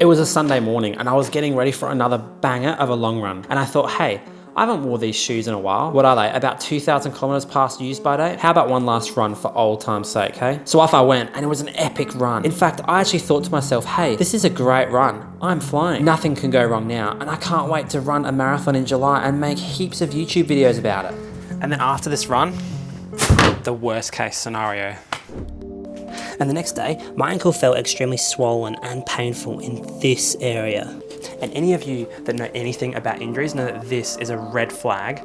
It was a Sunday morning and I was getting ready for another banger of a long run. And I thought, hey, I haven't worn these shoes in a while. What are they? About 2,000 kilometers past use by date? How about one last run for old time's sake, hey? So off I went and it was an epic run. In fact, I actually thought to myself, hey, this is a great run. I'm flying. Nothing can go wrong now. And I can't wait to run a marathon in July and make heaps of YouTube videos about it. And then after this run, the worst case scenario. And the next day, my ankle felt extremely swollen and painful in this area. And any of you that know anything about injuries know that this is a red flag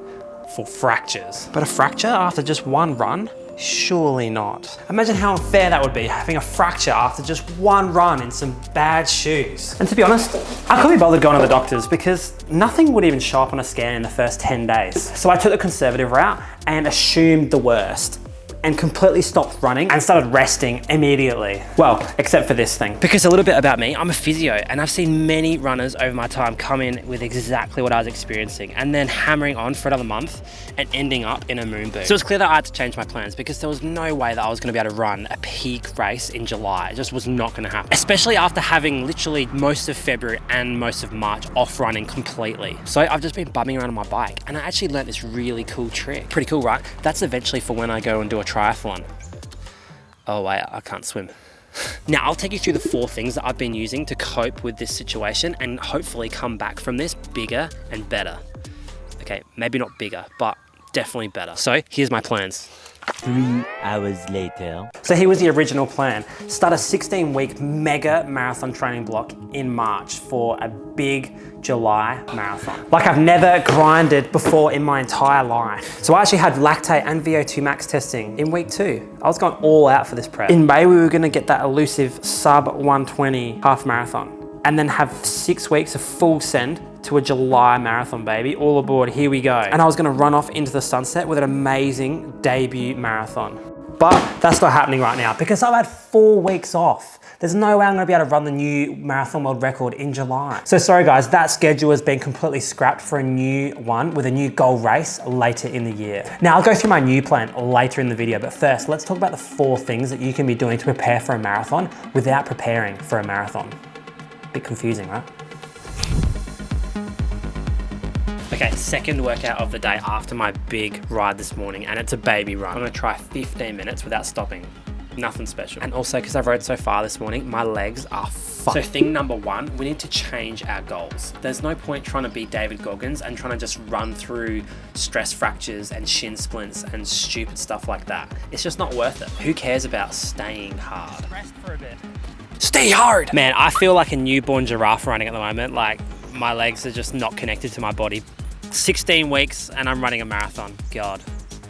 for fractures. But a fracture after just one run? Surely not. Imagine how unfair that would be, having a fracture after just one run in some bad shoes. And to be honest, I couldn't be bothered going to the doctors because nothing would even show up on a scan in the first 10 days. So I took the conservative route and assumed the worst, and completely stopped running and started resting immediately. Well, except for this thing. Because a little bit about me, I'm a physio and I've seen many runners over my time come in with exactly what I was experiencing and then hammering on for another month and ending up in a moon boot. So it's clear that I had to change my plans because there was no way that I was gonna be able to run a peak race in July. It just was not gonna happen. Especially after having literally most of February and most of March off running completely. So I've just been bumming around on my bike and I actually learned this really cool trick. Pretty cool, right? That's eventually for when I go and do a triathlon. Oh wait, I can't swim. Now I'll take you through the 4 things that I've been using to cope with this situation and hopefully come back from this bigger and better. Okay, maybe not bigger, but definitely better. So here's my plans. 3 hours later. So here was the original plan. Start a 16-week mega marathon training block in March for a big July marathon. Like I've never grinded before in my entire life. So I actually had lactate and VO2 max testing in week 2. I was going all out for this prep. In May, we were gonna get that elusive sub 120 half marathon and then have 6 weeks of full send to a July marathon, baby. All aboard, here we go. And I was gonna run off into the sunset with an amazing debut marathon. But that's not happening right now because I've had 4 weeks off. There's no way I'm gonna be able to run the new marathon world record in July. So sorry guys, that schedule has been completely scrapped for a new one with a new goal race later in the year. Now I'll go through my new plan later in the video, but first let's talk about the 4 things that you can be doing to prepare for a marathon without preparing for a marathon. Bit confusing, right? Okay, second workout of the day after my big ride this morning, and it's a baby run. I'm gonna try 15 minutes without stopping. Nothing special. And also, because I've rode so far this morning, my legs are fucked. So thing number 1, we need to change our goals. There's no point trying to be David Goggins and trying to just run through stress fractures and shin splints and stupid stuff like that. It's just not worth it. Who cares about staying hard? Rest for a bit. Stay hard! Man, I feel like a newborn giraffe running at the moment. Like, my legs are just not connected to my body. 16 weeks and I'm running a marathon. God,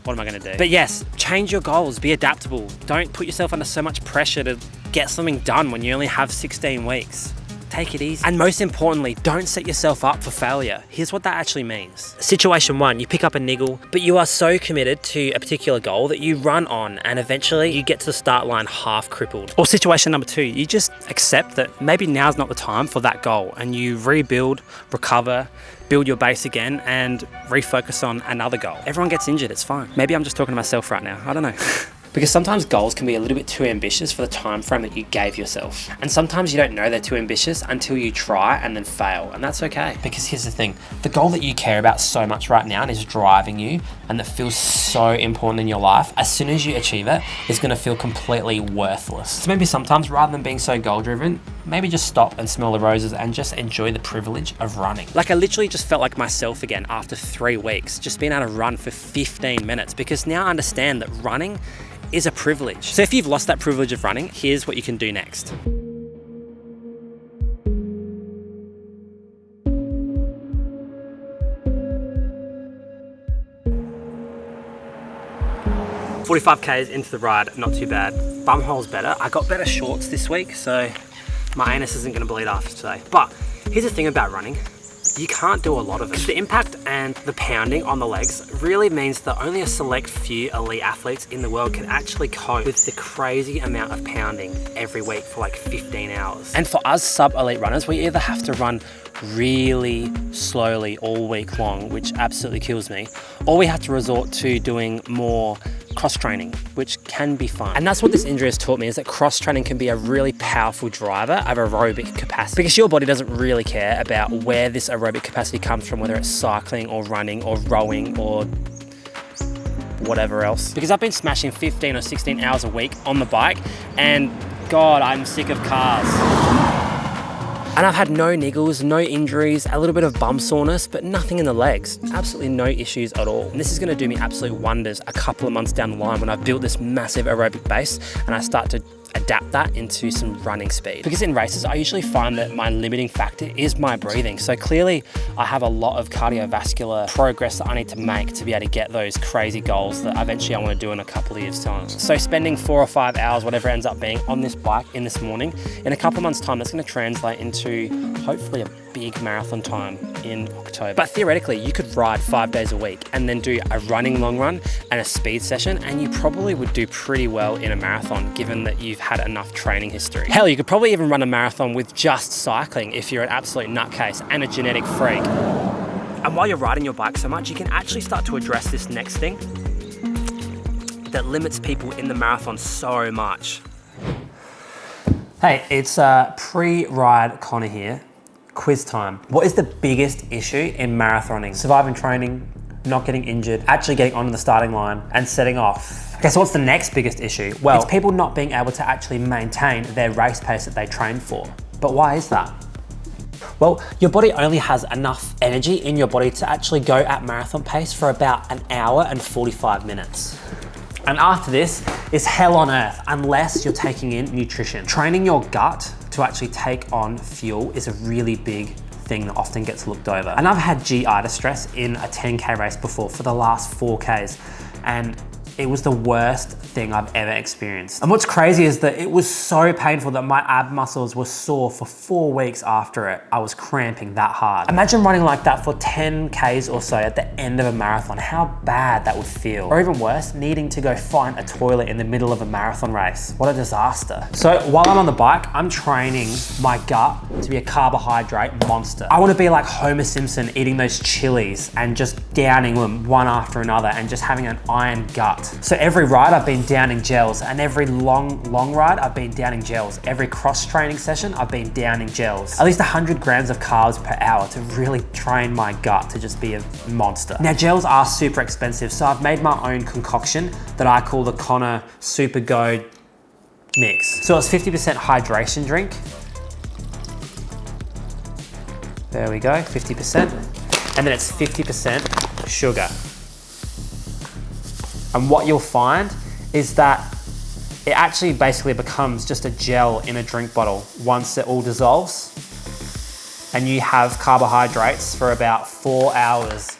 what am I gonna do? But yes, change your goals, be adaptable. Don't put yourself under so much pressure to get something done when you only have 16 weeks. Take it easy. And most importantly, don't set yourself up for failure. Here's what that actually means. Situation 1, you pick up a niggle, but you are so committed to a particular goal that you run on and eventually you get to the start line half crippled. Or situation number 2, you just accept that maybe now's not the time for that goal and you rebuild, recover, build your base again and refocus on another goal. Everyone gets injured, it's fine. Maybe I'm just talking to myself right now, I don't know. Because sometimes goals can be a little bit too ambitious for the time frame that you gave yourself. And sometimes you don't know they're too ambitious until you try and then fail, and that's okay. Because here's the thing, the goal that you care about so much right now and is driving you and that feels so important in your life, as soon as you achieve it, it's gonna feel completely worthless. So maybe sometimes rather than being so goal driven, maybe just stop and smell the roses and just enjoy the privilege of running. Like I literally just felt like myself again after 3 weeks, just being able to run for 15 minutes because now I understand that running is a privilege. So if you've lost that privilege of running, here's what you can do next. "45Ks into the ride, not too bad. Bumhole's better. I got better shorts this week, so my anus isn't gonna bleed after today. But here's the thing about running. You can't do a lot of it. The impact and the pounding on the legs really means that only a select few elite athletes in the world can actually cope with the crazy amount of pounding every week for like 15 hours. And for us sub-elite runners, we either have to run really slowly all week long, which absolutely kills me, or we have to resort to doing more cross training, which can be fun. And that's what this injury has taught me, is that cross training can be a really powerful driver of aerobic capacity, because your body doesn't really care about where this aerobic capacity comes from, whether it's cycling or running or rowing or whatever else. Because I've been smashing 15 or 16 hours a week on the bike, and God, I'm sick of cars. And I've had no niggles, no injuries, a little bit of bum soreness, but nothing in the legs. Absolutely no issues at all. And this is gonna do me absolute wonders a couple of months down the line when I've built this massive aerobic base and I start to adapt that into some running speed. Because in races, I usually find that my limiting factor is my breathing. So clearly I have a lot of cardiovascular progress that I need to make to be able to get those crazy goals that eventually I want to do in a couple of years' time. So spending 4 or 5 hours, whatever it ends up being, on this bike in this morning, in a couple of months' time, that's going to translate into hopefully a big marathon time in October. But theoretically, you could ride 5 days a week and then do a running long run and a speed session, and you probably would do pretty well in a marathon, given that you've had enough training history. Hell, you could probably even run a marathon with just cycling if you're an absolute nutcase and a genetic freak. And while you're riding your bike so much, you can actually start to address this next thing that limits people in the marathon so much. Hey, it's pre-ride Connor here. Quiz time. What is the biggest issue in marathoning? Surviving training, not getting injured, actually getting onto the starting line and setting off. Okay, so what's the next biggest issue? Well, it's people not being able to actually maintain their race pace that they train for. But why is that? Well, your body only has enough energy in your body to actually go at marathon pace for about 1 hour and 45 minutes. And after this is hell on earth unless you're taking in nutrition. Training your gut to actually take on fuel is a really big thing that often gets looked over. And I've had GI distress in a 10K race before for the last 4Ks, and it was the worst thing I've ever experienced. And what's crazy is that it was so painful that my ab muscles were sore for 4 weeks after it. I was cramping that hard. Imagine running like that for 10Ks or so at the end of a marathon, how bad that would feel. Or even worse, needing to go find a toilet in the middle of a marathon race. What a disaster. So while I'm on the bike, I'm training my gut to be a carbohydrate monster. I wanna be like Homer Simpson eating those chilies and just downing them one after another and just having an iron gut. So every ride I've been downing gels, and every long ride I've been downing gels. Every cross training session I've been downing gels. At least 100 grams of carbs per hour to really train my gut to just be a monster. Now gels are super expensive, so I've made my own concoction that I call the Connor Super Go Mix. So it's 50% hydration drink. There we go, 50%. And then it's 50% sugar. And what you'll find is that it actually basically becomes just a gel in a drink bottle once it all dissolves, and you have carbohydrates for about 4 hours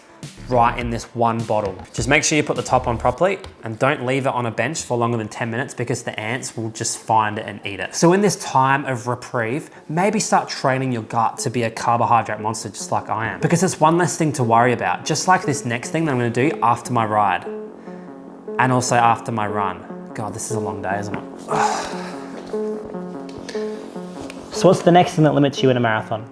right in this one bottle. Just make sure you put the top on properly and don't leave it on a bench for longer than 10 minutes because the ants will just find it and eat it. So in this time of reprieve, maybe start training your gut to be a carbohydrate monster just like I am, because it's one less thing to worry about, just like this next thing that I'm gonna do after my ride. And also after my run. God, this is a long day, isn't it? So what's the next thing that limits you in a marathon?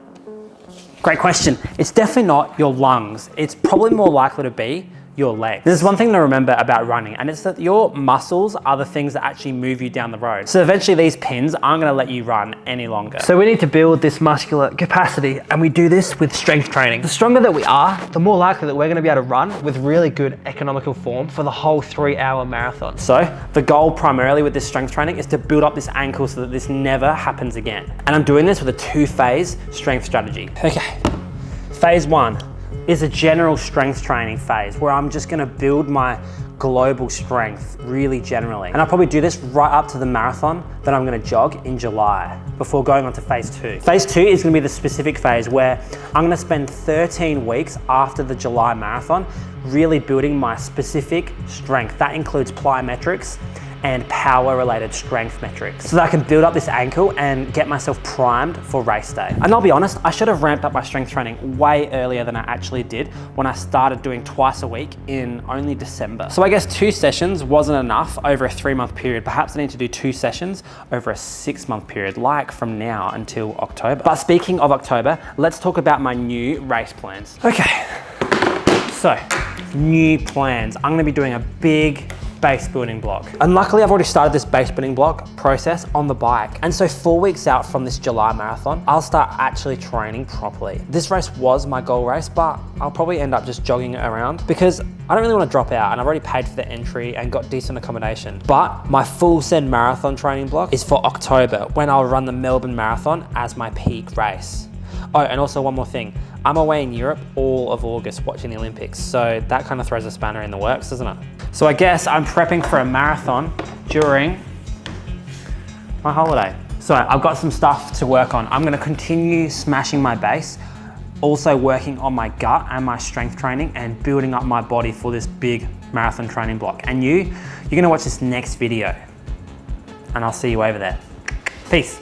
Great question. It's definitely not your lungs. It's probably more likely to be your legs. There's one thing to remember about running, and it's that your muscles are the things that actually move you down the road. So eventually these pins aren't gonna let you run any longer. So we need to build this muscular capacity, and we do this with strength training. The stronger that we are, the more likely that we're gonna be able to run with really good economical form for the whole 3-hour marathon. So the goal primarily with this strength training is to build up this ankle so that this never happens again. And I'm doing this with a 2-phase strength strategy. Okay, phase 1 is a general strength training phase where I'm just gonna build my global strength really generally. And I'll probably do this right up to the marathon that I'm gonna jog in July before going on to phase 2. Phase 2 is gonna be the specific phase where I'm gonna spend 13 weeks after the July marathon really building my specific strength. That includes plyometrics and power related strength metrics, so that I can build up this ankle and get myself primed for race day. And I'll be honest, I should have ramped up my strength training way earlier than I actually did when I started doing twice a week in only December. So I guess 2 sessions wasn't enough over a 3-month period. Perhaps I need to do 2 sessions over a 6-month period, like from now until October. But speaking of October, let's talk about my new race plans. Okay, so new plans. I'm gonna be doing a big base building block. And luckily I've already started this base building block process on the bike. And so 4 weeks out from this July marathon, I'll start actually training properly. This race was my goal race, but I'll probably end up just jogging it around because I don't really want to drop out, and I've already paid for the entry and got decent accommodation. But my full send marathon training block is for October, when I'll run the Melbourne Marathon as my peak race. Oh, and also one more thing. I'm away in Europe all of August watching the Olympics, so that kind of throws a spanner in the works, doesn't it? So I guess I'm prepping for a marathon during my holiday. So I've got some stuff to work on. I'm gonna continue smashing my base, also working on my gut and my strength training and building up my body for this big marathon training block. And you're gonna watch this next video, and I'll see you over there. Peace.